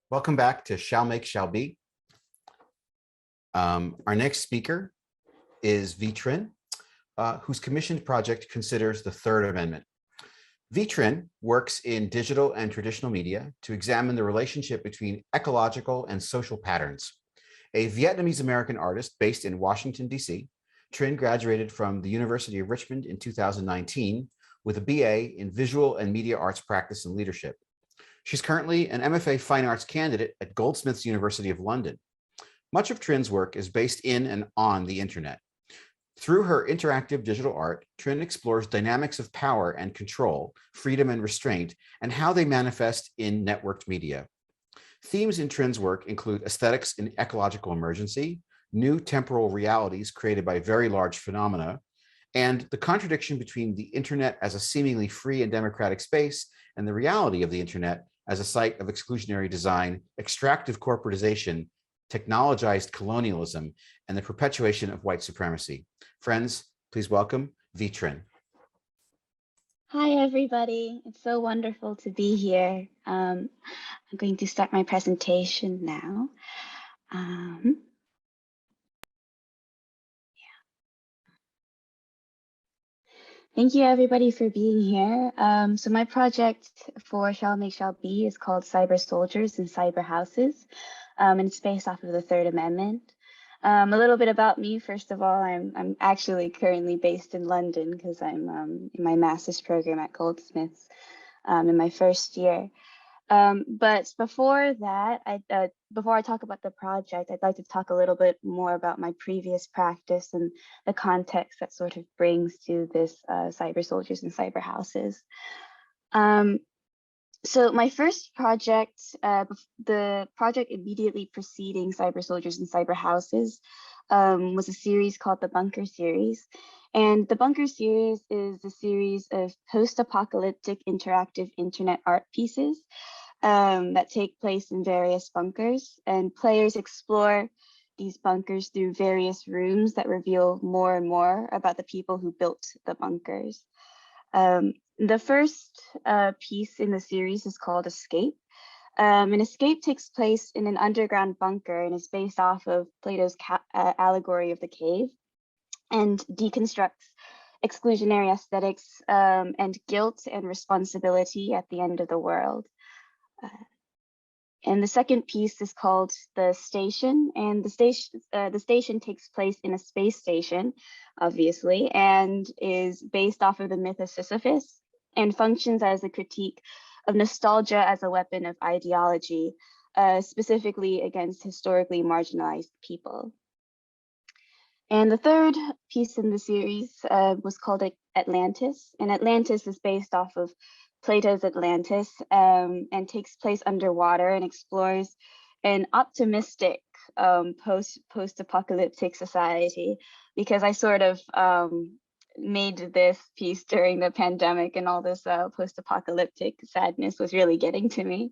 Welcome back to Shall Make, Shall Be. Our next speaker is Trinh, whose commissioned project considers the Third Amendment. Trinh works in digital and traditional media to examine the relationship between ecological and social patterns. A Vietnamese-American artist based in Washington, D.C., Trinh graduated from the University of Richmond in 2019 with a BA in Visual and Media Arts Practice and Leadership. She's currently an MFA Fine Arts candidate at Goldsmiths University of London. Much of Trin's work is based in and on the internet. Through her interactive digital art, Trinh explores dynamics of power and control, freedom and restraint, and how they manifest in networked media. Themes in Trin's work include aesthetics in ecological emergency, new temporal realities created by very large phenomena, and the contradiction between the internet as a seemingly free and democratic space and the reality of the internet as a site of exclusionary design, extractive corporatization, technologized colonialism, and the perpetuation of white supremacy. Friends, please welcome Trinh. Hi, everybody. It's so wonderful to be here. I'm going to start my presentation now. Thank you, everybody, for being here. So my project for Shall Make, Shall Be is called Cyber Soldiers and Cyber Houses, and it's based off of the Third Amendment. A little bit about me, first of all, I'm actually currently based in London because I'm in my master's program at Goldsmiths in my first year. But before that, before I talk about the project, I'd like to talk a little bit more about my previous practice and the context that sort of brings to this Cyber Soldiers and Cyber Houses. So my first project, the project immediately preceding Cyber Soldiers and Cyber Houses was a series called the Bunker Series. And the Bunker Series is a series of post-apocalyptic interactive internet art pieces that take place in various bunkers, and players explore these bunkers through various rooms that reveal more and more about the people who built the bunkers. The first piece in the series is called Escape. And Escape takes place in an underground bunker and is based off of Plato's allegory of the cave, and deconstructs exclusionary aesthetics and guilt and responsibility at the end of the world. And the second piece is called The Station, and the station takes place in a space station, obviously, and is based off of the myth of Sisyphus and functions as a critique of nostalgia as a weapon of ideology, specifically against historically marginalized people. And the third piece in the series was called Atlantis, and Atlantis is based off of Plato's Atlantis and takes place underwater and explores an optimistic post-apocalyptic society, because I sort of made this piece during the pandemic and all this post-apocalyptic sadness was really getting to me.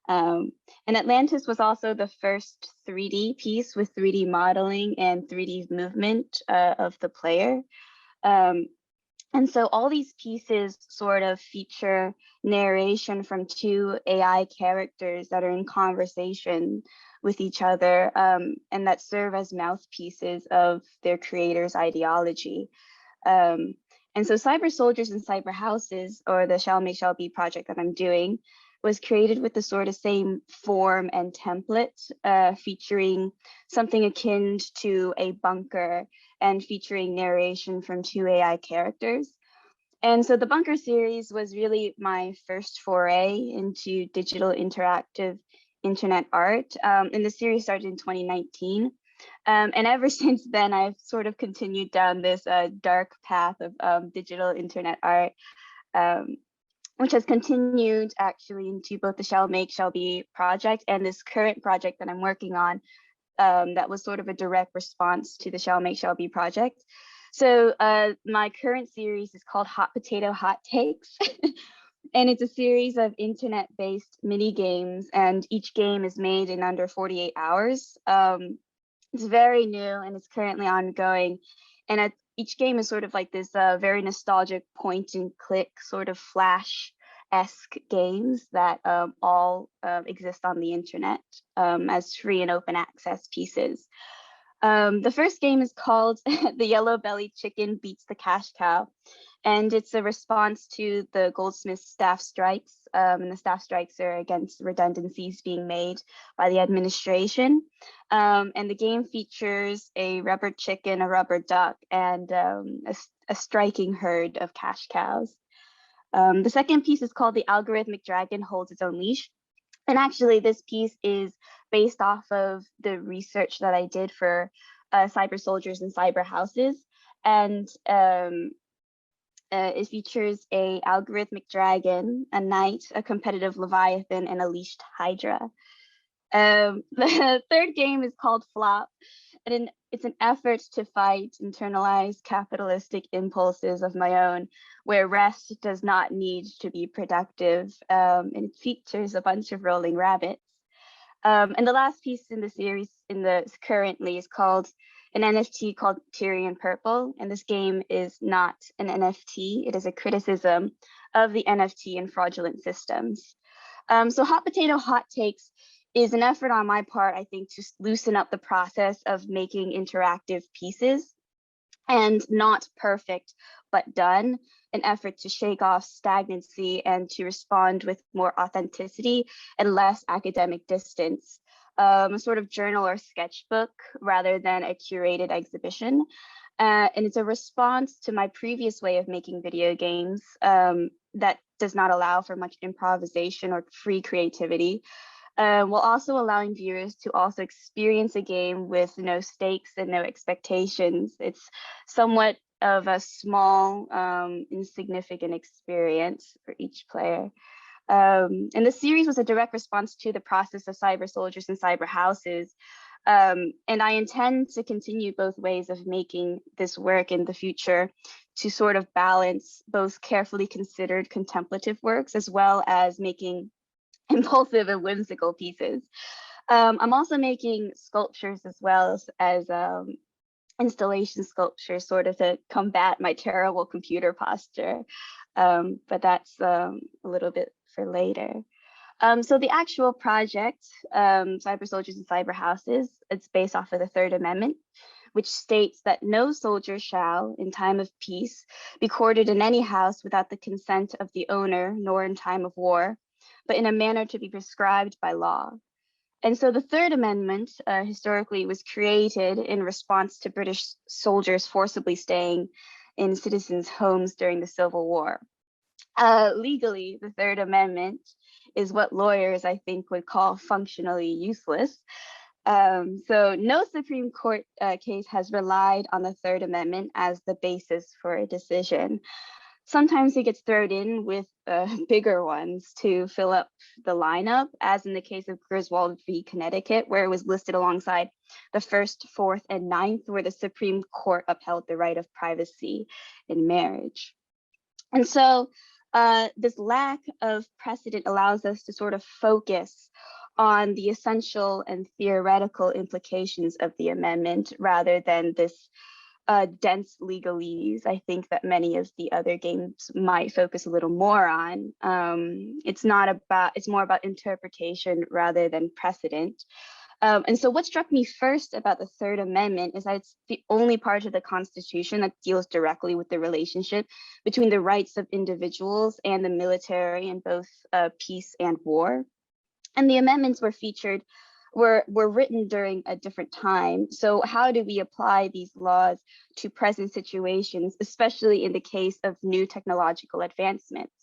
And Atlantis was also the first 3D piece with 3D modeling and 3D movement of the player. And so all these pieces sort of feature narration from two AI characters that are in conversation with each other and that serve as mouthpieces of their creator's ideology. And so Cyber Soldiers and Cyber Houses, or the Shall Make, Shall Be project that I'm doing, was created with the sort of same form and template, featuring something akin to a bunker and featuring narration from two AI characters. And so the Bunker series was really my first foray into digital interactive internet art. And the series started in 2019. And ever since then, I've sort of continued down this dark path of digital internet art, which has continued actually into both the Shall Make, Shall Be project and this current project that I'm working on that was sort of a direct response to the Shall Make, Shall Be project. So my current series is called Hot Potato Hot Takes. And it's a series of internet-based mini games, and each game is made in under 48 hours. It's very new and it's currently ongoing. And each game is sort of like this very nostalgic point and click sort of flash esque games that all exist on the internet as free and open access pieces. The first game is called The Yellow-Bellied Chicken Beats the Cash Cow, and it's a response to the goldsmith staff strikes. And the staff strikes are against redundancies being made by the administration. And the game features a rubber chicken, a rubber duck, and a striking herd of cash cows. The second piece is called The Algorithmic Dragon Holds Its Own Leash. And actually, this piece is based off of the research that I did for cyber soldiers and cyber houses. And it features a algorithmic dragon, a knight, a competitive leviathan, and a leashed hydra. The third game is called Flop, and it's an effort to fight internalized capitalistic impulses of my own, where rest does not need to be productive, and it features a bunch of rolling rabbits. And the last piece in the series currently is called an NFT called Tyrian Purple, and this game is not an NFT, it is a criticism of the NFT and fraudulent systems. So Hot Potato Hot Takes is an effort on my part, I think, to loosen up the process of making interactive pieces, and not perfect, but done, an effort to shake off stagnancy and to respond with more authenticity and less academic distance. A sort of journal or sketchbook rather than a curated exhibition. And it's a response to my previous way of making video games that does not allow for much improvisation or free creativity, while also allowing viewers to also experience a game with no stakes and no expectations. It's somewhat of a small, insignificant experience for each player. And the series was a direct response to the process of cyber soldiers and cyber houses. And I intend to continue both ways of making this work in the future to sort of balance both carefully considered contemplative works as well as making impulsive and whimsical pieces. I'm also making sculptures as well as installation sculptures, sort of to combat my terrible computer posture. But that's a little bit for later. So the actual project, Cyber Soldiers and Cyber Houses, it's based off of the Third Amendment, which states that no soldier shall, in time of peace, be quartered in any house without the consent of the owner, nor in time of war, but in a manner to be prescribed by law. And so the Third Amendment historically was created in response to British soldiers forcibly staying in citizens' homes during the Civil War. Legally, the Third Amendment is what lawyers, I think, would call functionally useless. So no Supreme Court case has relied on the Third Amendment as the basis for a decision. Sometimes it gets thrown in with bigger ones to fill up the lineup, as in the case of Griswold v. Connecticut, where it was listed alongside the First, Fourth, and Ninth, where the Supreme Court upheld the right of privacy in marriage. And so this lack of precedent allows us to sort of focus on the essential and theoretical implications of the amendment rather than this dense legalese, I think, that many of the other games might focus a little more on. It's more about interpretation rather than precedent. And so what struck me first about the Third Amendment is that it's the only part of the Constitution that deals directly with the relationship between the rights of individuals and the military in both peace and war. And the amendments were written during a different time. So how do we apply these laws to present situations, especially in the case of new technological advancements?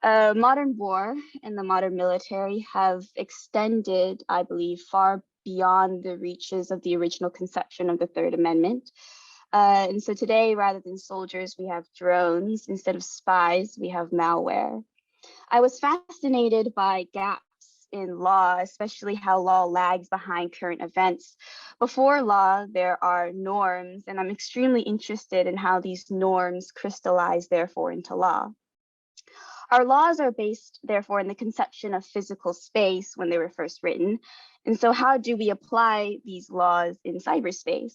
Modern war and the modern military have extended, I believe, far beyond the reaches of the original conception of the Third Amendment. And so today, rather than soldiers, we have drones. Instead of spies, we have malware. I was fascinated by gaps in law, especially how law lags behind current events. Before law, there are norms, and I'm extremely interested in how these norms crystallize, therefore, into law. Our laws are based, therefore, in the conception of physical space when they were first written. And so how do we apply these laws in cyberspace?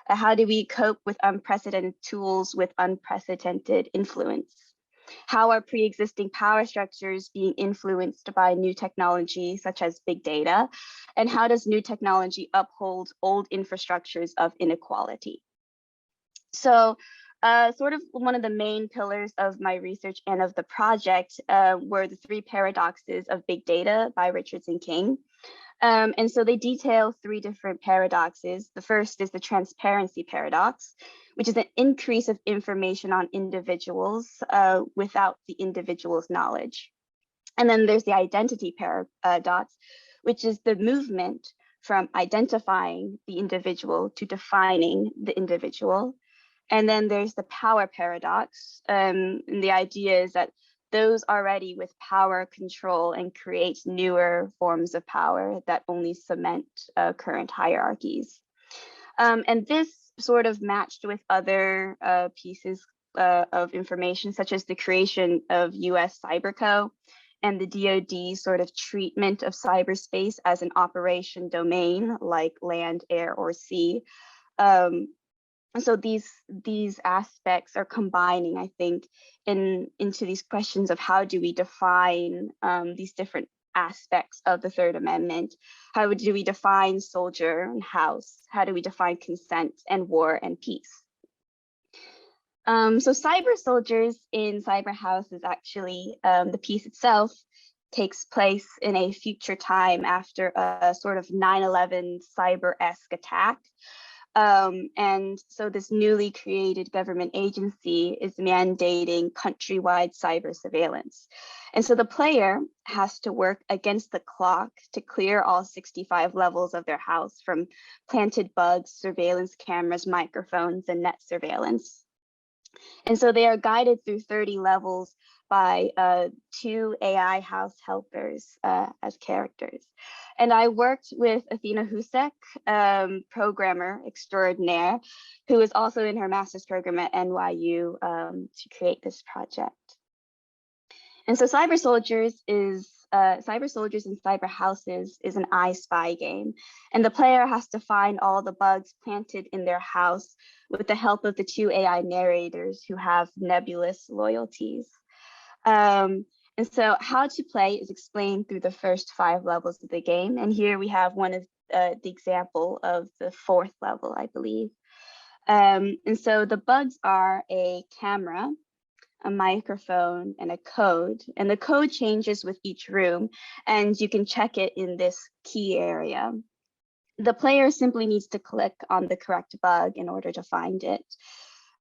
How do we cope with unprecedented tools with unprecedented influence? How are pre-existing power structures being influenced by new technology, such as big data? And how does new technology uphold old infrastructures of inequality? So sort of one of the main pillars of my research and of the project were the three paradoxes of big data by Richardson King. And so they detail three different paradoxes. The first is the transparency paradox, which is an increase of information on individuals without the individual's knowledge. And then there's the identity paradox, which is the movement from identifying the individual to defining the individual. And then there's the power paradox. And the idea is that those already with power control and create newer forms of power that only cement current hierarchies. And this sort of matched with other pieces of information, such as the creation of US CyberCo and the DoD sort of treatment of cyberspace as an operation domain like land, air, or sea. And so these aspects are combining, I think, into these questions of how do we define these different aspects of the Third Amendment? How do we define soldier and house? How do we define consent and war and peace? So cyber soldiers in cyber house is actually the piece itself takes place in a future time after a sort of 9/11 cyber-esque attack. And so this newly created government agency is mandating countrywide cyber surveillance. And so the player has to work against the clock to clear all 65 levels of their house from planted bugs, surveillance cameras, microphones, and net surveillance. And so they are guided through 30 levels by 2 AI house helpers as characters. And I worked with Athena Husek, programmer extraordinaire, who is also in her master's program at NYU to create this project. And so Cyber Soldiers in Cyber Houses is an I Spy game. And the player has to find all the bugs planted in their house with the help of the 2 AI narrators who have nebulous loyalties. And so how to play is explained through the first 5 levels of the game. And here we have one of the example of the 4th level, I believe. And so the bugs are a camera, a microphone, and a code. And the code changes with each room, and you can check it in this key area. The player simply needs to click on the correct bug in order to find it.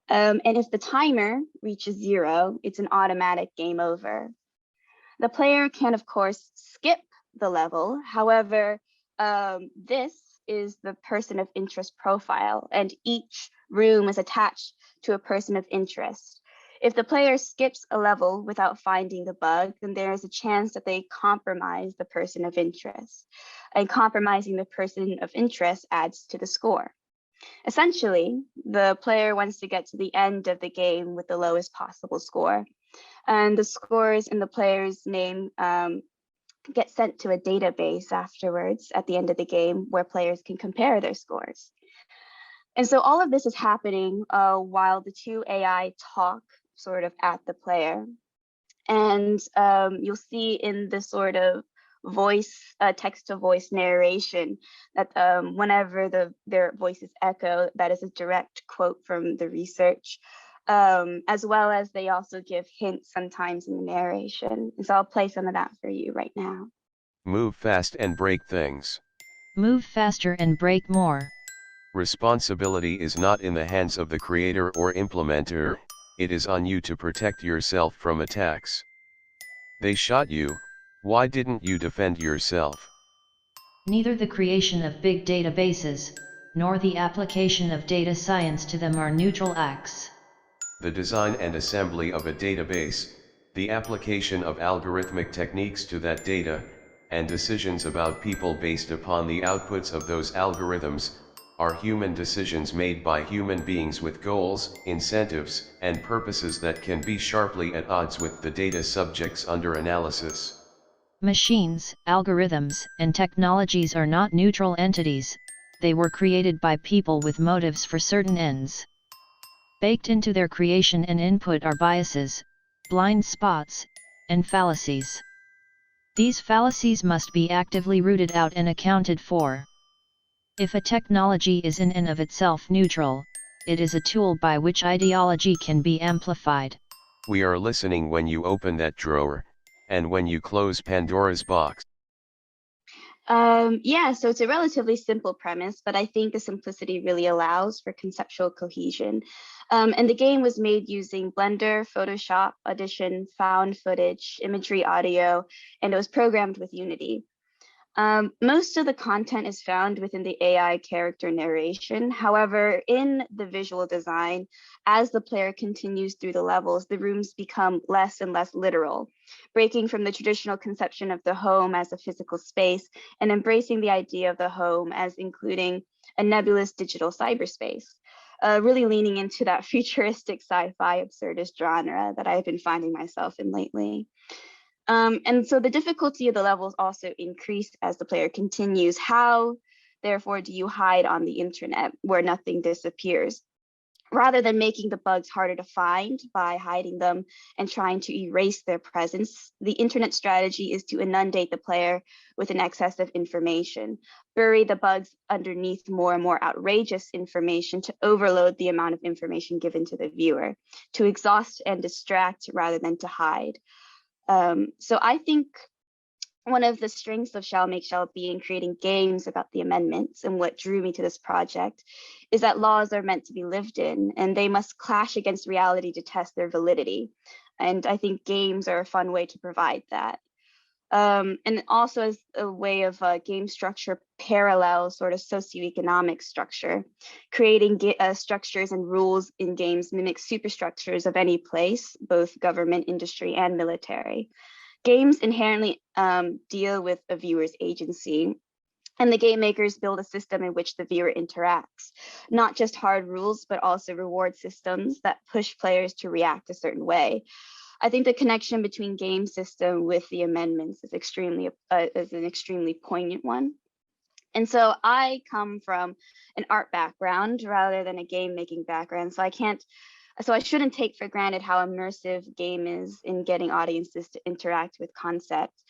And if the timer reaches 0, it's an automatic game over. The player can, of course, skip the level. However, this is the person of interest profile, and each room is attached to a person of interest. If the player skips a level without finding the bug, then there is a chance that they compromise the person of interest. And compromising the person of interest adds to the score. Essentially, the player wants to get to the end of the game with the lowest possible score. And the scores in the player's name get sent to a database afterwards at the end of the game where players can compare their scores. And so all of this is happening while the 2 AI talk sort of at the player. And you'll see in the sort of voice, text-to-voice narration that whenever their voices echo, that is a direct quote from the research, as well as they also give hints sometimes in the narration. And so I'll play some of that for you right now. Move fast and break things. Move faster and break more. Responsibility is not in the hands of the creator or implementer, it is on you to protect yourself from attacks. They shot you, why didn't you defend yourself? Neither the creation of big databases, nor the application of data science to them are neutral acts. The design and assembly of a database, the application of algorithmic techniques to that data, and decisions about people based upon the outputs of those algorithms, are human decisions made by human beings with goals, incentives, and purposes that can be sharply at odds with the data subjects under analysis. Machines, algorithms, and technologies are not neutral entities, they were created by people with motives for certain ends. Baked into their creation and input are biases, blind spots, and fallacies. These fallacies must be actively rooted out and accounted for. If a technology is in and of itself neutral, it is a tool by which ideology can be amplified. We are listening when you open that drawer, and when you close Pandora's box. Yeah, so it's a relatively simple premise, but I think the simplicity really allows for conceptual cohesion. And the game was made using Blender, Photoshop, Audition, found footage, imagery, audio, and it was programmed with Unity. Most of the content is found within the AI character narration. However, in the visual design, as the player continues through the levels, the rooms become less and less literal, breaking from the traditional conception of the home as a physical space and embracing the idea of the home as including a nebulous digital cyberspace. Really leaning into that futuristic sci-fi absurdist genre that I've been finding myself in lately. And so the difficulty of the levels also increased as the player continues. How, therefore, do you hide on the internet where nothing disappears? Rather than making the bugs harder to find by hiding them and trying to erase their presence, the internet strategy is to inundate the player with an excess of information, bury the bugs underneath more and more outrageous information to overload the amount of information given to the viewer, to exhaust and distract rather than to hide. So I think one of the strengths of Shall Make Shall Be in creating games about the amendments and what drew me to this project is that laws are meant to be lived in and they must clash against reality to test their validity. And I think games are a fun way to provide that. And also as a way of game structure parallel sort of socioeconomic structure. Creating structures and rules in games mimic superstructures of any place, both government, industry, and military. Games inherently deal with a viewer's agency, and the game makers build a system in which the viewer interacts, not just hard rules, but also reward systems that push players to react a certain way. I think the connection between game system with the amendments is an extremely poignant one. And so I come from an art background rather than a game making background. So I shouldn't take for granted how immersive game is in getting audiences to interact with concepts.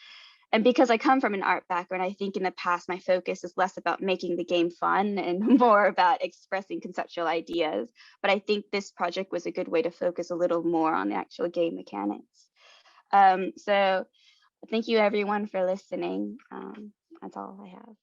And because I come from an art background, I think in the past, my focus is less about making the game fun and more about expressing conceptual ideas. But I think this project was a good way to focus a little more on the actual game mechanics. So thank you everyone for listening. That's all I have.